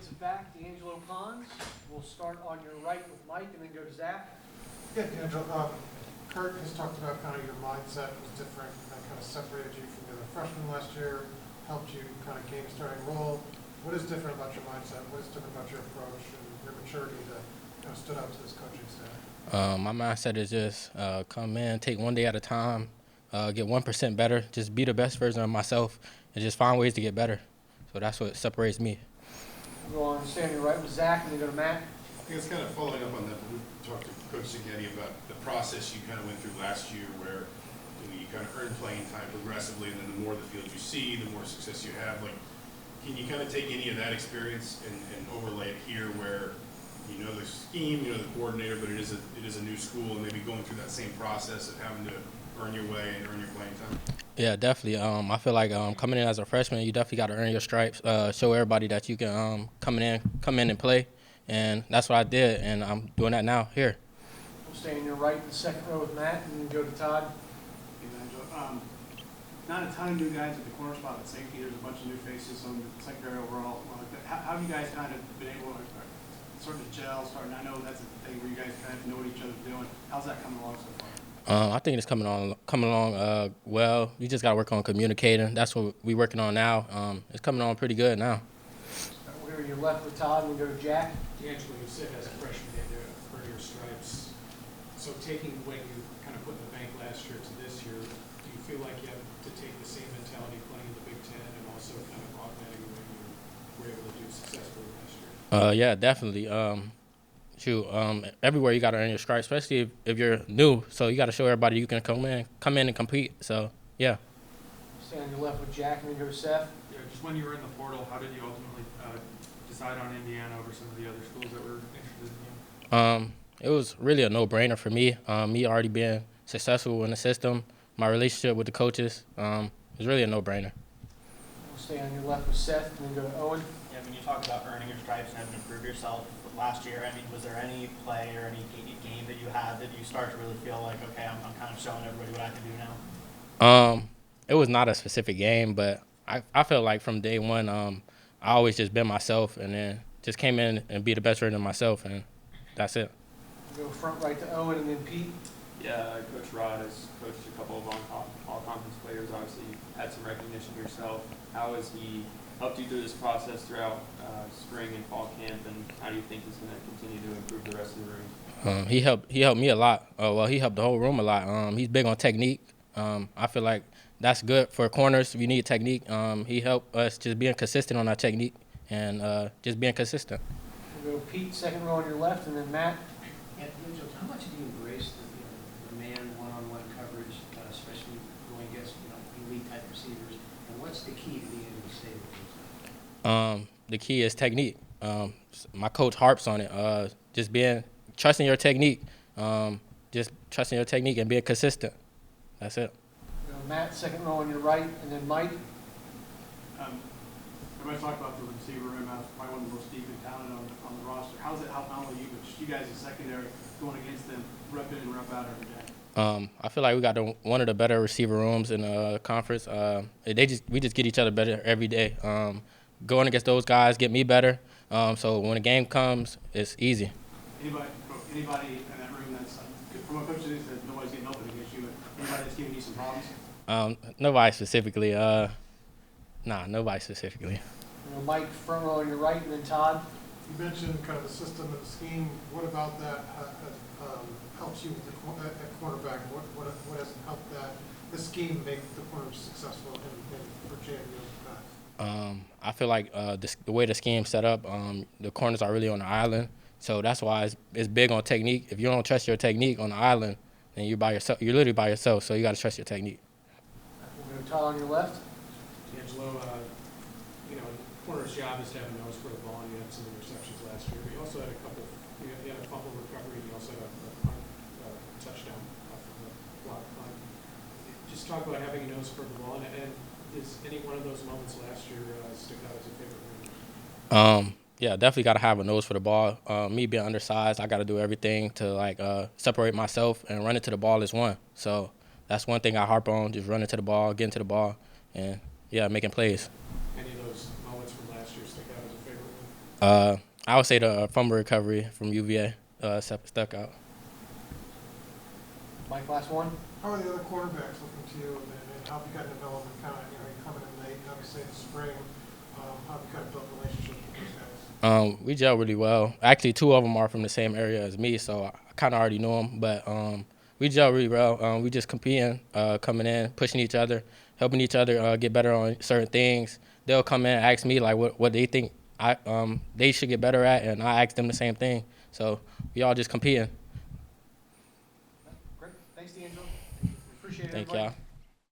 defensive back, D'Angelo Pons. We'll start on your right with Mike and then go to Zach. Yeah, D'Angelo, Kurt has talked about kind of your mindset was different, that kind of separated you from the other freshmen last year, helped you kind of gain a starting role. What is different about your mindset? What is different about your approach and your maturity that kind of stood out to this coaching staff? My mindset is just come in, take one day at a time, get 1% better, just be the best version of myself, and just find ways to get better. So that's what separates me. We'll go on, stay on your right with Zach and then go to Matt. I think it's kind of following up on that. We talked to Coach Signetti about the process you kind of went through last year where you kind of earn playing time progressively, and then the more the field you see, the more success you have. Like, can you kind of take any of that experience and overlay it here where you know the scheme, you know the coordinator, but it is a new school, and maybe going through that same process of having to earn your way and earn your playing time? Yeah, definitely. I feel like coming in as a freshman, you definitely got to earn your stripes, show everybody that you can come in and play, and that's what I did, and I'm doing that now here. We'll stay on your right in the second row with Matt and then go to Todd. Not a ton of new guys at the corner spot at safety. There's a bunch of new faces on the secondary overall. How have you guys kind of been able to sort of gel? I know that's a thing where you guys kind of know what each other's doing. How's that coming along so far? I think it's coming along well. You just got to work on communicating. That's what we're working on now. It's coming on pretty good now. We're to your left with Todd and then go to Jack. D'Angelo, you said as a freshman you had to earn your stripes. So taking what you kind of put in the bank last year to this year, do you feel like you have to take the same mentality playing in the Big Ten and also kind of augmenting what you were able to do successfully last year? Yeah, definitely. Everywhere you got to earn your stripes, especially if you're new. So you got to show everybody you can come in and compete. So yeah. Stay on your left with Jack and then go to Seth. Yeah, just when you were in the portal, how did you ultimately decide on Indiana over some of the other schools that were interested in you? It was really a no-brainer for me. Me already being successful in the system, my relationship with the coaches, it was really a no-brainer. We'll stay on your left with Seth and then go to Owen. Yeah, when you talk about earning your stripes and having to prove yourself last year, I mean, was there any play or any game that you had that you start to really feel like, okay, I'm kind of showing everybody what I can do now? It was not a specific game, but I felt like from day one, I always just been myself and then just came in and be the best version of myself, and that's it. We'll go front right to Owen and then Pete. Yeah, Coach Rod has coached a couple of all-conference players. Obviously, you had some recognition yourself. How has he helped you through this process throughout spring and fall camp, and how do you think he's going to continue to improve the rest of the room? He helped me a lot. He helped the whole room a lot. He's big on technique. I feel like that's good for corners. We need technique. He helped us just being consistent on our technique and just being consistent. We'll go Pete, second row on your left, and then Matt. Yeah, D'Angelo, how much do you embrace the man one-on-one coverage, especially going against elite type receivers? And what's the key to being able to stay with those? The key is technique. My coach harps on it. Just trusting your technique. Just trusting your technique and being consistent. That's it. We'll go Matt, second row on your right, and then Mike. Everybody talked about the receiver room, probably one of the most deep and talented on the roster. How's it help not only you, but just you guys in secondary going against them, rep in and rep out every day? I feel like we got one of the better receiver rooms in the conference. We just get each other better every day. Going against those guys get me better. So when a game comes, it's easy. Anybody in that room that's from a coach that nobody's getting open against you, anybody that's giving you some problems? Nobody specifically. Nobody specifically. Mike, front row on your right, and then Todd. You mentioned kind of the system and the scheme. What about that helps you with at cornerback? What has helped the scheme make the corners successful in Virginia? I feel like the way the scheme's set up, the corners are really on the island. So that's why it's big on technique. If you don't trust your technique on the island, then you're by yourself. You're literally by yourself. So you got to trust your technique. We'll go Todd on your left. D'Angelo, the corner's job is to have a nose for the ball, and you had some interceptions last year. But you also had you had a fumble recovery, and you also had a touchdown off of the block punt. Just talk about having a nose for the ball, and does any one of those moments last year stick out as a favorite moment? Yeah, definitely got to have a nose for the ball. Me being undersized, I got to do everything to separate myself, and running to the ball is one. So that's one thing I harp on, just running to the ball, getting to the ball, and making plays. Any of those moments from last year stick out as a favorite I would say the fumble recovery from UVA stuck out. Mike, last one? How are the other quarterbacks looking to you, and how have you got development kind of, you're coming in late, obviously in the spring, how have you kind of built relationships with those guys? We gel really well. Actually, 2 of them are from the same area as me, so I kind of already know them. But we gel really well. We just competing, coming in, pushing each other, helping each other get better on certain things. They'll come in and ask me like what they think they should get better at, and I ask them the same thing. So we all just competing. Great. Thanks, D'Angelo. Appreciate it, Thank everybody. y'all.